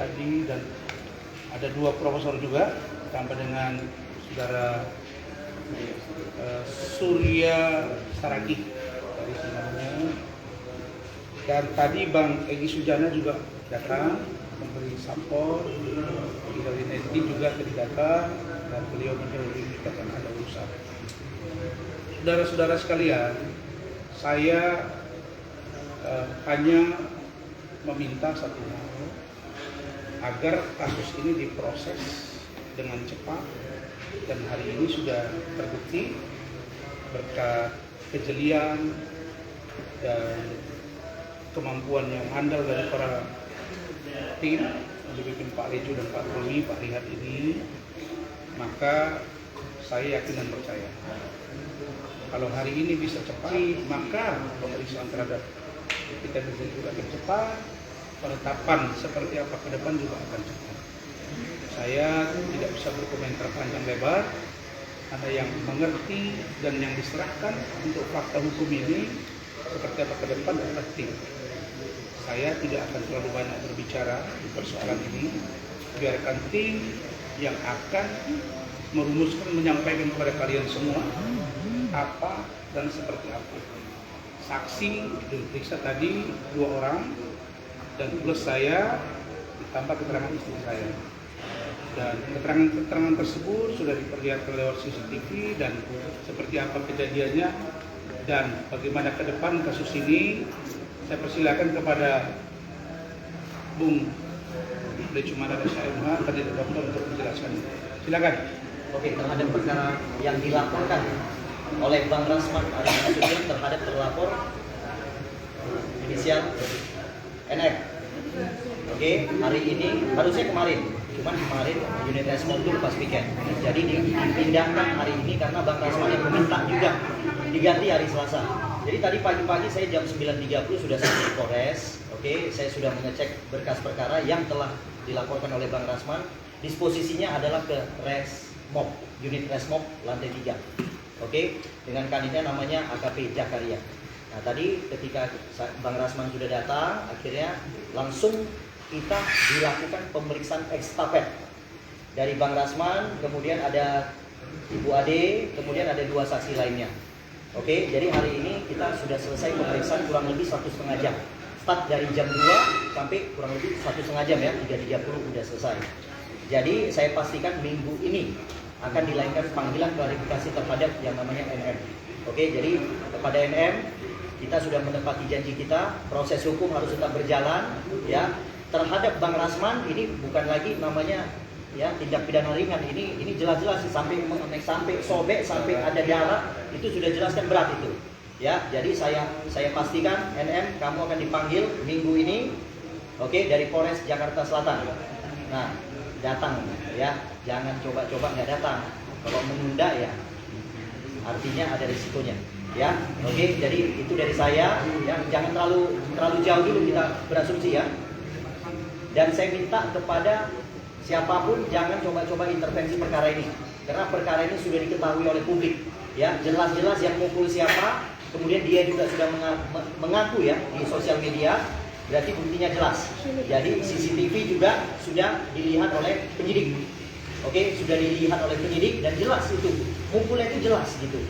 Hadi, dan ada 2 profesor juga, tambah dengan saudara Surya Saragih dari Sinarnya. Dan tadi Bang Egy Sujana juga datang memberi sampel, dari NETI juga tadi datang, dan beliau mendahului kita karena ada urusan. Saudara-saudara sekalian, saya hanya meminta satu hal, agar kasus ini diproses dengan cepat, dan hari ini sudah terbukti berkat kejelian dan kemampuan yang handal dari para tim yang dipimpin Pak Lejo dan Pak Romi, Pak Lihat ini, maka saya yakin dan percaya kalau hari ini bisa cepat, maka pemeriksaan terhadap kita bisa juga akan cepat, penetapan seperti apa ke depan juga akan cepat. Saya tidak bisa berkomentar panjang lebar, ada yang mengerti dan yang diserahkan untuk fakta hukum ini seperti apa ke depan adalah tim. Saya tidak akan terlalu banyak berbicara di persoalan ini, biarkan tim yang akan merumuskan, menyampaikan kepada kalian semua apa dan seperti apa. Saksi diperiksa tadi 2 orang, dan plus saya ditambah keterangan istri saya. Dan keterangan tersebut sudah diperlihatkan lewat CCTV dan seperti apa kejadiannya dan bagaimana ke depan kasus ini. Saya persilakan kepada Bung Lecumana dan SMH tadi dokter untuk menjelaskan. Silakan. Oke, terhadap perkara yang dilaporkan oleh Bang Rasman Arifin terhadap terlapor inisial NF. Oke, hari ini harusnya kemarin, cuman kemarin unit respon dulu pas weekend. Jadi dipindahkan hari ini karena Bang Rasman yang meminta juga diganti hari Selasa. Jadi tadi pagi-pagi saya jam 9.30 sudah sampai Polres. Oke, saya sudah mengecek berkas perkara yang telah dilaporkan oleh Bang Rasman. Disposisinya adalah ke Resmob, unit Resmob lantai 3. Oke, dengan kandidatnya namanya AKP Jakaria. Nah, tadi ketika Bang Rasman sudah datang, akhirnya langsung kita dilakukan pemeriksaan ekstafet dari Bang Rasman, kemudian ada Ibu Ade, kemudian ada 2 saksi lainnya. Oke, jadi hari ini kita sudah selesai pemeriksaan kurang lebih 1,5 jam. Start dari jam 2 sampai kurang lebih 1,5 jam ya, 3.30 sudah selesai. Jadi saya pastikan minggu ini akan dilakukan panggilan klarifikasi terhadap yang namanya NM. Oke, jadi kepada NM kita sudah menepati janji kita, proses hukum harus tetap berjalan ya. Terhadap Bang Rasman ini bukan lagi namanya ya tindak pidana ringan, ini jelas-jelas sampai sobek, sampai ada darah, itu sudah jelaskan berat itu ya. Jadi saya pastikan NM kamu akan dipanggil minggu ini, oke, dari Polres Jakarta Selatan. Nah, datang ya, jangan coba-coba nggak datang. Kalau menunda ya artinya ada risikonya ya. Oke, jadi itu dari saya ya, jangan terlalu jauh dulu kita berasumsi ya. Dan saya minta kepada siapapun jangan coba-coba intervensi perkara ini, karena perkara ini sudah diketahui oleh publik ya, jelas-jelas yang mukul siapa, kemudian dia juga sudah mengaku ya di sosial media, berarti buktinya jelas. Jadi CCTV juga sudah dilihat oleh penyidik. Oke, sudah dilihat oleh penyidik dan jelas itu, mukulnya itu jelas gitu.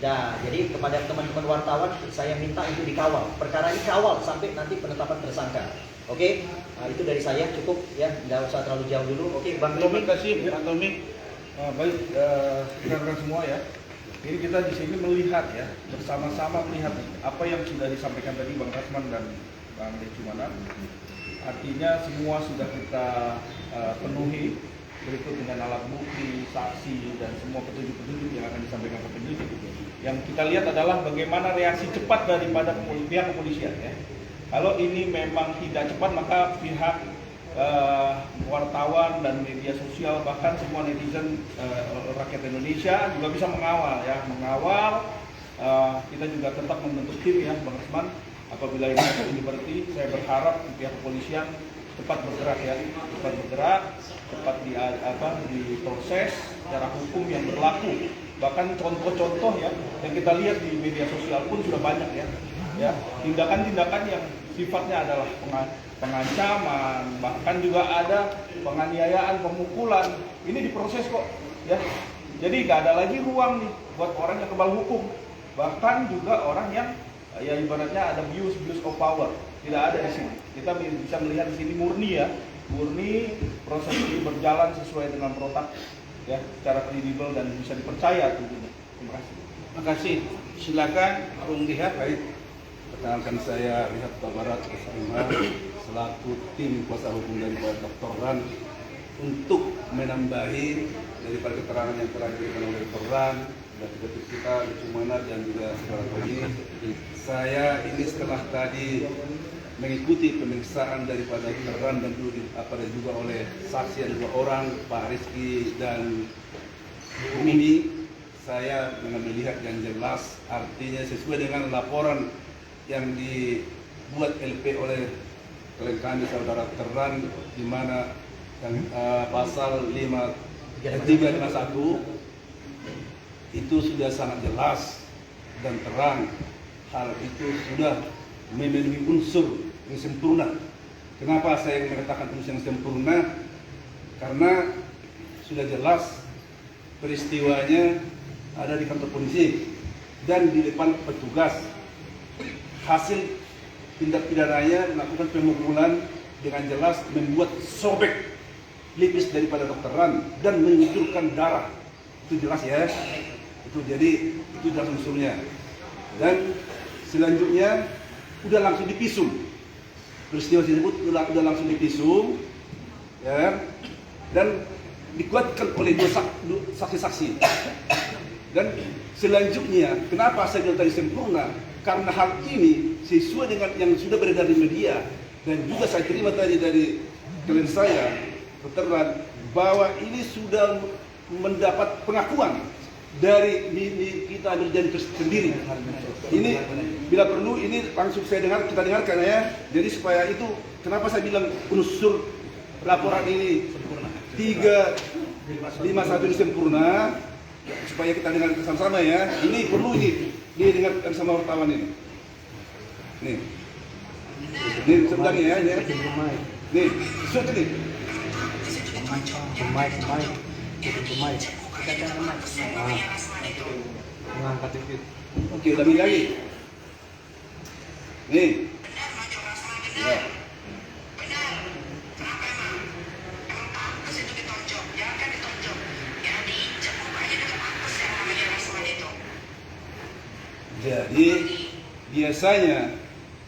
Nah, jadi kepada teman-teman wartawan saya minta untuk dikawal, perkara ini kawal sampai nanti penetapan tersangka. Oke, nah, itu dari saya cukup ya, nggak usah terlalu jauh dulu. Oke, Bang Terima kasih, Pak Tommy. Baik, rekan-rekan semua ya. Ini kita di sini melihat ya, bersama-sama melihat apa yang sudah disampaikan tadi Bang Rasman dan Bang Lecumana. Artinya semua sudah kita penuhi, berikut dengan alat bukti, saksi, dan semua petunjuk-petunjuk yang akan disampaikan ke penyidik. Yang kita lihat adalah bagaimana reaksi cepat daripada pihak kepolisian ya. Kalau ini memang tidak cepat, maka pihak wartawan dan media sosial, bahkan semua netizen rakyat Indonesia juga bisa mengawal ya, kita juga tetap membentuk tim ya, Bang Rasman. Apabila ini berarti saya berharap pihak kepolisian cepat bergerak ya, cepat diproses secara hukum yang berlaku. Bahkan contoh-contoh ya yang kita lihat di media sosial pun sudah banyak ya, tindakan-tindakan yang sifatnya adalah pengancaman, bahkan juga ada penganiayaan, pemukulan. Ini diproses kok, ya. Jadi nggak ada lagi ruang nih buat orang yang kebal hukum. Bahkan juga orang yang ya ibaratnya ada abuse of power. Tidak ada di sini. Kita bisa melihat di sini murni ya, murni proses ini berjalan sesuai dengan protap, ya, secara kredibel dan bisa dipercaya tentunya. Terima kasih. Terima kasih. Silakan Bung Lihat. Baik, perkenalkan saya Lihat Tabarat SMH selaku tim kuasa hukum daripada Dr. Ran untuk menambahi daripada keterangan yang telah diberikan oleh Dr. Ran dan juga kita Lucumana dan juga saudara Tony. Saya ini setelah tadi mengikuti pemeriksaan daripada Dr. Ran dan juga oleh saksi yang dua orang, Pak Rizky dan ini, saya melihat yang jelas, artinya sesuai dengan laporan yang dibuat LP oleh klien kami saudara Teran, di mana pasal 351 itu sudah sangat jelas dan terang. Hal itu sudah memenuhi unsur yang sempurna. Kenapa saya mengatakan unsur yang sempurna? Karena sudah jelas peristiwanya ada di kantor polisi dan di depan petugas. Hasil tindak pidananya melakukan pemukulan dengan jelas membuat sobek lipis daripada dokteran dan mengucurkan darah. Itu jelas ya. Itu jadi itu jelas unsurnya. Dan selanjutnya udah langsung dipisum. Peristiwa tersebut udah langsung dipisum, ya, dan dikuatkan oleh dua saksi-saksi. Dan selanjutnya, kenapa saya bilang tadi sempurna? Karena hal ini sesuai dengan yang sudah beredar di media dan juga saya terima tadi dari klien saya, Dr. bahwa ini sudah mendapat pengakuan dari kita berjanji sendiri. Ini bila perlu ini langsung kita dengarkan ya. Jadi supaya itu kenapa saya bilang unsur laporan ini 351 ini sempurna, supaya kita dengar bersama-sama ya. Ini perlu ini didengarkan sama wartawan ini. Nih sebenarnya ya, ini. Nih, sudah nih. Mengangkat dikit. Oke, udah milih lagi. Nih. Ya. Jadi biasanya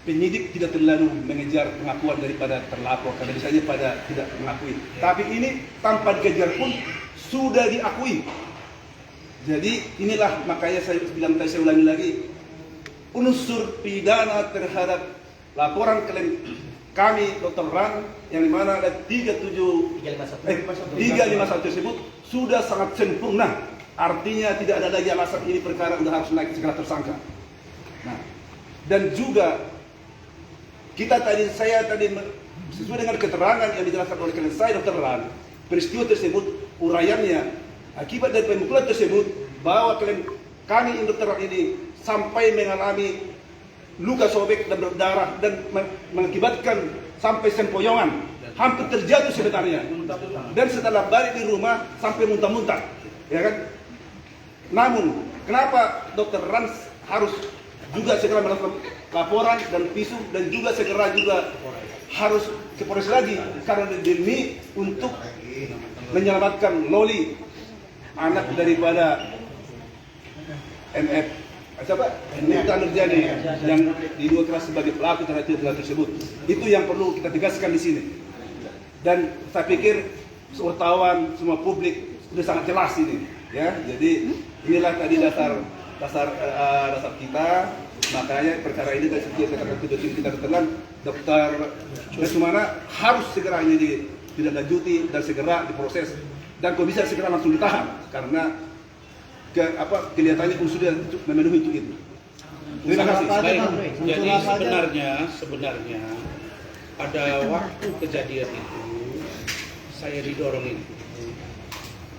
penyidik tidak terlalu mengejar pengakuan daripada terlapor karena biasanya pada tidak mengakui. Tapi ini tanpa dikejar pun sudah diakui. Jadi inilah makanya saya bilang tadi, saya ulangi lagi, unsur pidana terhadap laporan klien kami Dr. Ran yang dimana ada 351 tersebut sudah sangat sempurna. Artinya tidak ada lagi alasan ini perkara sudah harus naik segera tersangka. Nah, dan juga saya tadi sesuai dengan keterangan yang dijelaskan oleh klien saya Dr. Ran, peristiwa tersebut uraiannya akibat dari pemukulan tersebut bahwa klien kami Dr. Ran ini sampai mengalami luka sobek dan berdarah dan mengakibatkan sampai sempoyongan, hampir terjatuh sebenarnya. Dan setelah balik di rumah sampai muntah-muntah, ya kan? Namun kenapa Dr. Ran harus juga segera melakukan laporan dan visum dan juga segera juga harus ke Polres lagi karena demi untuk menyelamatkan Loli, anak daripada MF. Siapa? Nita Nurjani yang diduga keras sebagai pelaku terhadap tersebut. Itu yang perlu kita tegaskan di sini. Dan saya pikir wartawan, semua publik sudah sangat jelas ini, ya. Jadi inilah tadi dasar kita. Makanya perkara ini dari segi ketua tim kita ketelan Dr. Lesumana harus segera ini ditindaklanjuti dan segera diproses dan kalau bisa segera langsung ditahan karena kelihatannya unsurnya memenuhi untuk itu. Terima kasih. Baik. Jadi sebenarnya pada waktu kejadian itu saya didorong itu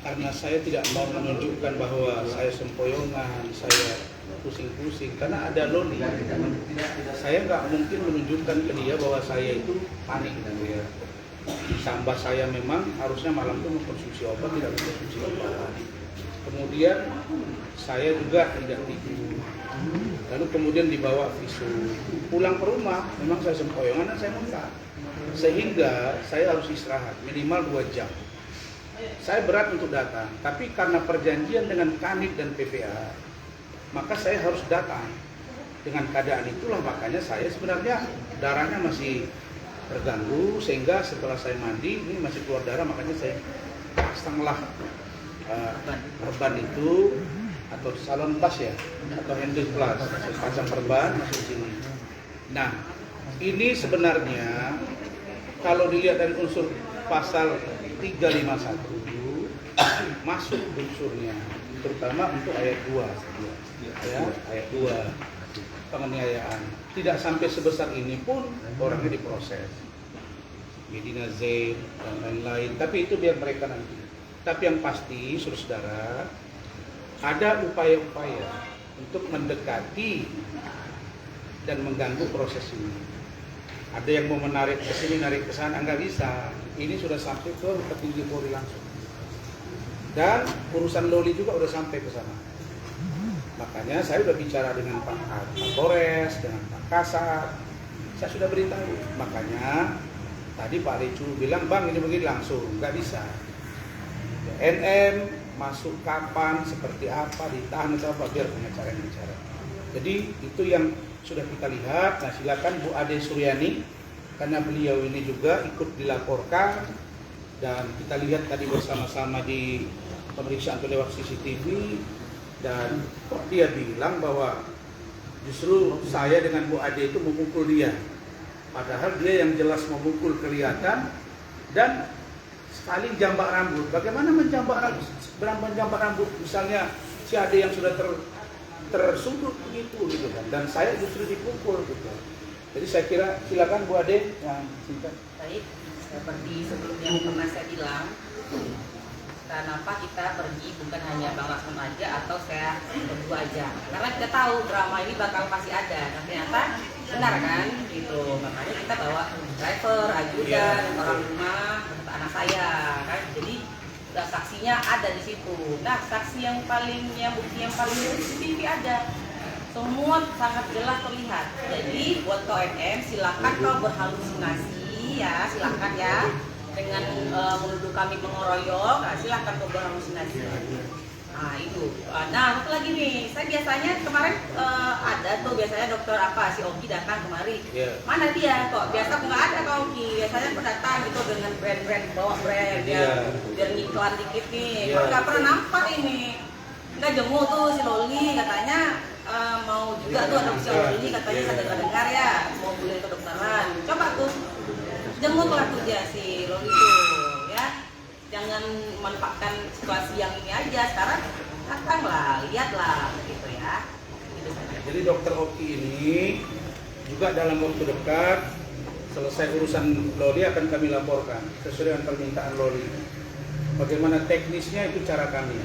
karena saya tidak mau menunjukkan bahwa saya sempoyongan, saya pusing-pusing karena ada loli. Saya nggak mungkin menunjukkan ke dia bahwa saya itu panik gitu ya. Ditambah saya memang harusnya malam itu mengkonsumsi obat, tidak mengkonsumsi obat. Kemudian saya juga tidak tidur. Lalu kemudian dibawa visu. Pulang ke rumah, memang saya sempoyongan dan saya muntah. Sehingga saya harus istirahat minimal 2 jam. Saya berat untuk datang, tapi karena perjanjian dengan Kanit dan PPA, maka saya harus datang. Dengan keadaan itulah makanya saya sebenarnya darahnya masih terganggu, sehingga setelah saya mandi ini masih keluar darah, makanya saya pasanglah perban itu atau salon bas ya, atau handle plus, saya pasang perban masuk sini. Nah, ini sebenarnya kalau dilihat dari unsur pasal 351 masuk unsurnya, terutama untuk ayat 2 ya, ayat 2 penganiayaan. Tidak sampai sebesar ini pun orangnya diproses, Medina Zain dan lain-lain, tapi itu biar mereka nanti. Tapi yang pasti saudara, ada upaya-upaya untuk mendekati dan mengganggu proses ini. Ada yang mau menarik ke sini, narik ke sana, nggak bisa. Ini sudah sampai ke petinggi Polri langsung. Dan urusan loli juga udah sampai ke sana. Makanya saya sudah bicara dengan Pak Kapolres, dengan Pak Kasat. Saya sudah beritahu. Makanya tadi Pak Lecu bilang, Bang ini begini langsung, nggak bisa. NM masuk kapan, seperti apa, ditahan atau apa, biar pengacara yang bicara. Jadi itu yang sudah kita lihat. Nah silakan Bu Ade Suryani, karena beliau ini juga ikut dilaporkan dan kita lihat tadi bersama-sama di pemeriksaan lewat CCTV, dan dia bilang bahwa justru saya dengan Bu Ade itu memukul dia, padahal dia yang jelas memukul kelihatan dan sekali jambak rambut. Bagaimana menjambak rambut misalnya si Ade yang sudah tersudut begitu gitu kan, dan saya justru dipukul gitu. Jadi saya kira silakan Bu Ade yang singkat. Baik, seperti sebelumnya pernah saya bilang, kenapa kita pergi bukan hanya Bang Rasman aja atau saya berdua aja, karena kita tahu drama ini bakal pasti ada. Dan ternyata benar kan gitu, makanya kita bawa driver, ajudan, orang rumah, anak saya kan. Jadi saksinya ada di situ. Nah, saksi yang bukti yang paling CCTV ada. Semua sangat jelas terlihat. Jadi buat KNM silakan kau berhalusinasi ya, silakan ya. Dengan menuduh kami mengeroyok, nah, silakan kau berhalusinasi. Nah itu. Nah satu lagi nih, saya biasanya kemarin ada tuh biasanya dokter apa si Oki datang kemari. Mana dia kok? Biasa nggak ada Kak Oki. Biasanya aku datang gitu dengan brand-brand, bawa brand ya, biar ngiklan dikit nih. Kok nggak pernah nampak ini? Nggak jemu tuh si Loli katanya mau juga tuh adopsi ini, katanya saya dengar ya mau beli kedokteran. Coba tuh jenguk lah tuh dia si Loli tuh ya. Jangan manfaatkan situasi yang ini aja, sekarang datanglah, lihatlah gitu ya. Gitu saja. Jadi dokter Oki ini juga dalam waktu dekat selesai urusan Loli akan kami laporkan sesuai dengan permintaan Loli. Bagaimana teknisnya itu cara kami.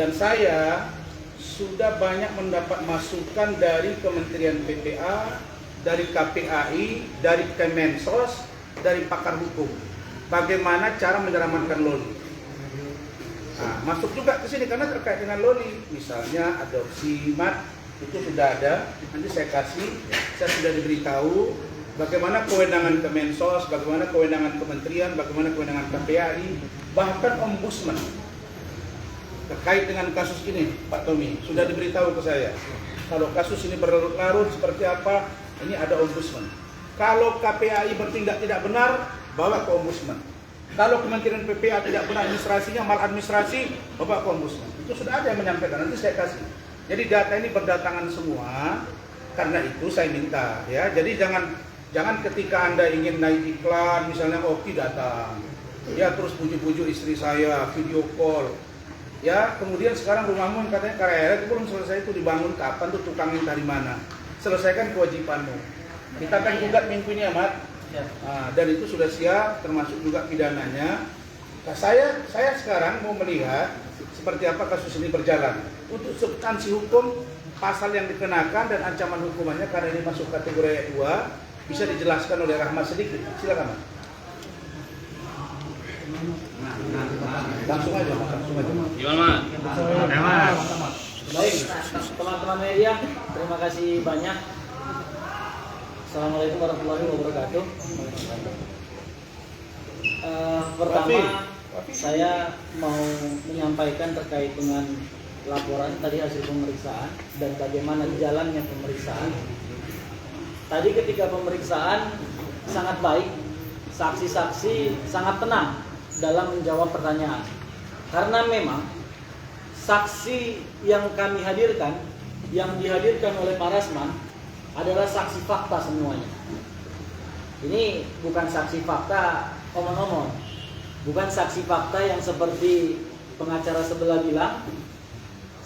Dan saya sudah banyak mendapat masukan dari Kementerian PPA, dari KPAI, dari Kemensos, dari pakar hukum. Bagaimana cara menyelamatkan Loli. Nah, masuk juga ke sini karena terkait dengan Loli. Misalnya adopsi mat itu sudah ada. Nanti saya sudah diberitahu bagaimana kewenangan Kemensos, bagaimana kewenangan kementerian, bagaimana kewenangan KPAI, bahkan ombudsman. Terkait dengan kasus ini, Pak Tommy sudah diberitahu ke saya. Kalau kasus ini berlarut-larut seperti apa, ini ada ombudsman. Kalau KPAI bertindak tidak benar, bawa ke ombudsman. Kalau Kementerian PPA tidak benar administrasinya, maladministrasi, bawa ke ombudsman. Itu sudah ada yang menyampaikan, nanti saya kasih. Jadi data ini berdatangan semua, karena itu saya minta ya. Jadi jangan ketika Anda ingin naik iklan, misalnya Oki datang, ya terus puji-puji istri saya, video call. Ya, kemudian sekarang rumahmu yang katanya karya itu belum selesai, itu dibangun kapan tuh, tukangnya dari mana? Selesaikan kewajibanmu. Kita akan gugat minggu ini, Ahmad. Nah, dan itu sudah siap, termasuk juga pidananya. Nah, saya sekarang mau melihat seperti apa kasus ini berjalan. Untuk substansi hukum pasal yang dikenakan dan ancaman hukumannya karena ini masuk kategori ayat 2 bisa dijelaskan oleh Rahmat sedikit. Silakan. Langsung aja. Gimana, Mas? Baik, teman-teman media, terima kasih banyak. Assalamualaikum warahmatullahi wabarakatuh. Pertama, saya mau menyampaikan terkait dengan laporan tadi hasil pemeriksaan dan bagaimana jalannya pemeriksaan. Tadi ketika pemeriksaan sangat baik, saksi-saksi sangat tenang dalam menjawab pertanyaan. Karena memang saksi yang kami hadirkan, yang dihadirkan oleh Pak Rasman adalah saksi fakta semuanya. Ini bukan saksi fakta omong-omong, bukan saksi fakta yang seperti pengacara sebelah bilang.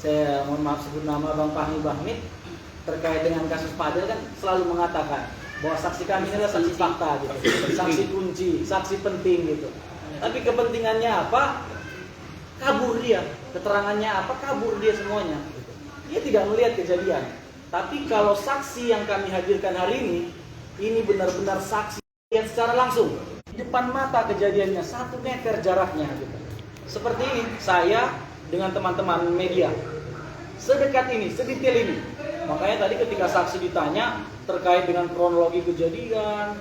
Saya mohon maaf sebut nama Bang Fahmi Bahmid terkait dengan kasus Padel kan selalu mengatakan bahwa saksi kami ini adalah saksi fakta gitu, saksi kunci, saksi penting gitu. Tapi kepentingannya apa? Kabur dia, keterangannya apa? Kabur dia semuanya. Dia tidak melihat kejadian. Tapi kalau saksi yang kami hadirkan hari ini benar-benar saksi yang secara langsung di depan mata kejadiannya, 1 meter jaraknya gitu. Seperti ini, saya dengan teman-teman media sedekat ini, sedetail ini. Makanya tadi ketika saksi ditanya terkait dengan kronologi kejadian,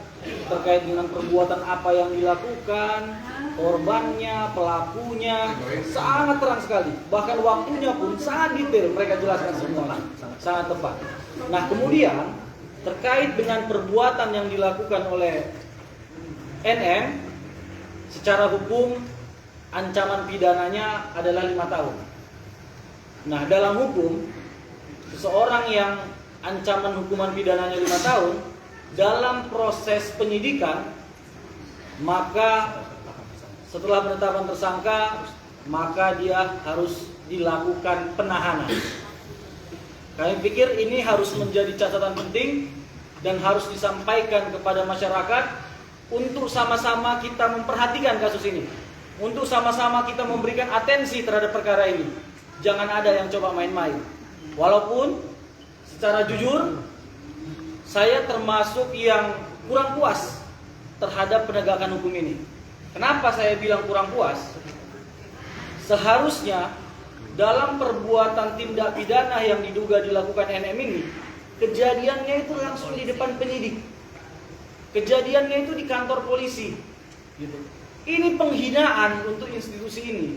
terkait dengan perbuatan apa yang dilakukan, korbannya, pelakunya, sangat terang sekali. Bahkan waktunya pun sangat detail mereka jelaskan semua, sangat tepat. Nah kemudian terkait dengan perbuatan yang dilakukan oleh NM, secara hukum ancaman pidananya adalah 5 tahun. Nah dalam hukum, seseorang yang ancaman hukuman pidananya 5 tahun dalam proses penyidikan, maka setelah penetapan tersangka, maka dia harus dilakukan penahanan. Kami pikir ini harus menjadi catatan penting dan harus disampaikan kepada masyarakat untuk sama-sama kita memperhatikan kasus ini, untuk sama-sama kita memberikan atensi terhadap perkara ini. Jangan ada yang coba main-main. Walaupun secara jujur saya termasuk yang kurang puas terhadap penegakan hukum ini. Kenapa saya bilang kurang puas? Seharusnya dalam perbuatan tindak pidana yang diduga dilakukan NM ini, kejadiannya itu langsung di depan penyidik. Kejadiannya itu di kantor polisi. Gitu. Ini penghinaan untuk institusi ini.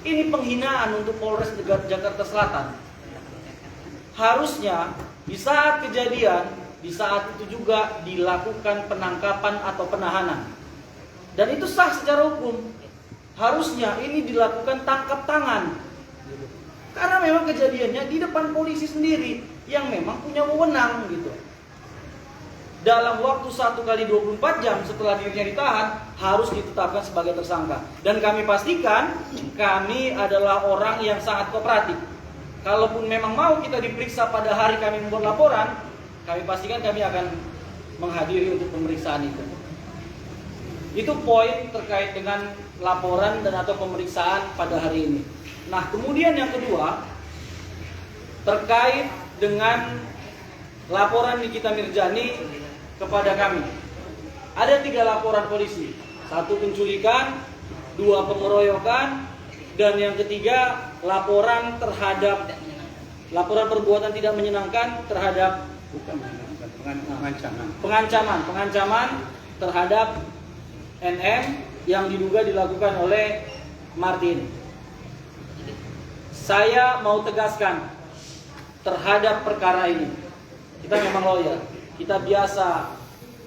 Ini penghinaan untuk Polres Jakarta Selatan. Harusnya di saat kejadian, di saat itu juga dilakukan penangkapan atau penahanan. Dan itu sah secara hukum. Harusnya ini dilakukan tangkap tangan. Karena memang kejadiannya di depan polisi sendiri yang memang punya wewenang gitu. Dalam waktu 1x24 jam setelah dirinya ditahan harus ditetapkan sebagai tersangka. Dan kami pastikan kami adalah orang yang sangat kooperatif. Kalaupun memang mau kita diperiksa pada hari kami membuat laporan, kami pastikan kami akan menghadiri untuk pemeriksaan itu. Itu poin terkait dengan laporan dan atau pemeriksaan pada hari ini. Nah kemudian yang kedua, terkait dengan laporan Nikita Mirjani kepada kami. Ada 3 laporan polisi, 1 penculikan, 2 pengeroyokan, dan yang ketiga laporan terhadap perbuatan tidak menyenangkan terhadap pengancaman terhadap NM yang diduga dilakukan oleh Martin. Saya mau tegaskan terhadap perkara ini. Kita memang lawyer. Kita biasa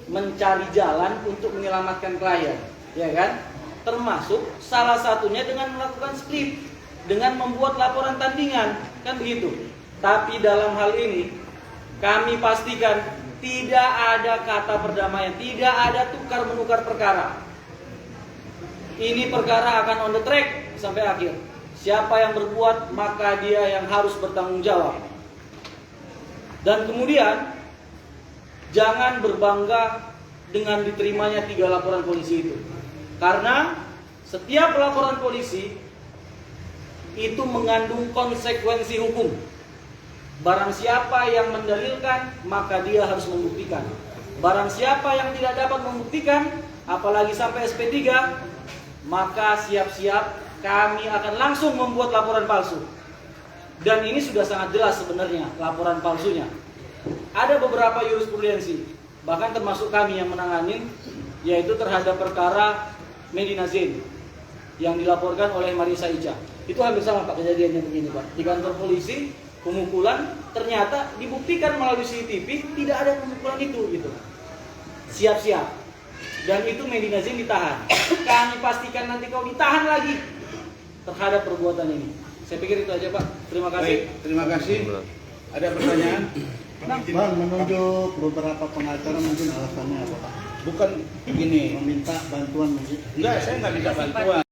mencari jalan untuk menyelamatkan klien, ya kan? Termasuk salah satunya dengan melakukan split, dengan membuat laporan tandingan, kan begitu. Tapi dalam hal ini kami pastikan tidak ada kata perdamaian, tidak ada tukar menukar perkara. Ini perkara akan on the track sampai akhir. Siapa yang berbuat maka dia yang harus bertanggung jawab. Dan kemudian jangan berbangga dengan diterimanya 3 laporan polisi itu. Karena setiap laporan polisi itu mengandung konsekuensi hukum. Barang siapa yang mendalilkan, maka dia harus membuktikan. Barang siapa yang tidak dapat membuktikan, apalagi sampai SP3, maka siap-siap kami akan langsung membuat laporan palsu. Dan ini sudah sangat jelas sebenarnya laporan palsunya. Ada beberapa jurisprudensi, bahkan termasuk kami yang menanganin, yaitu terhadap perkara Medina Zain yang dilaporkan oleh Marisa Ica. Itu hampir sama Pak kejadiannya begini Pak. Di kantor polisi pemukulan, ternyata dibuktikan melalui CCTV tidak ada pemukulan itu gitu. Siap-siap. Dan itu Medina Zain ditahan. Kami pastikan nanti kau ditahan lagi terhadap perbuatan ini. Saya pikir itu aja Pak. Terima kasih. Baik, terima kasih. Ada pertanyaan? Bang, menunjuk beberapa pengacara mungkin alasannya apa Pak? Bukan begini. Meminta bantuan mungkin? Enggak, saya nggak minta bantuan.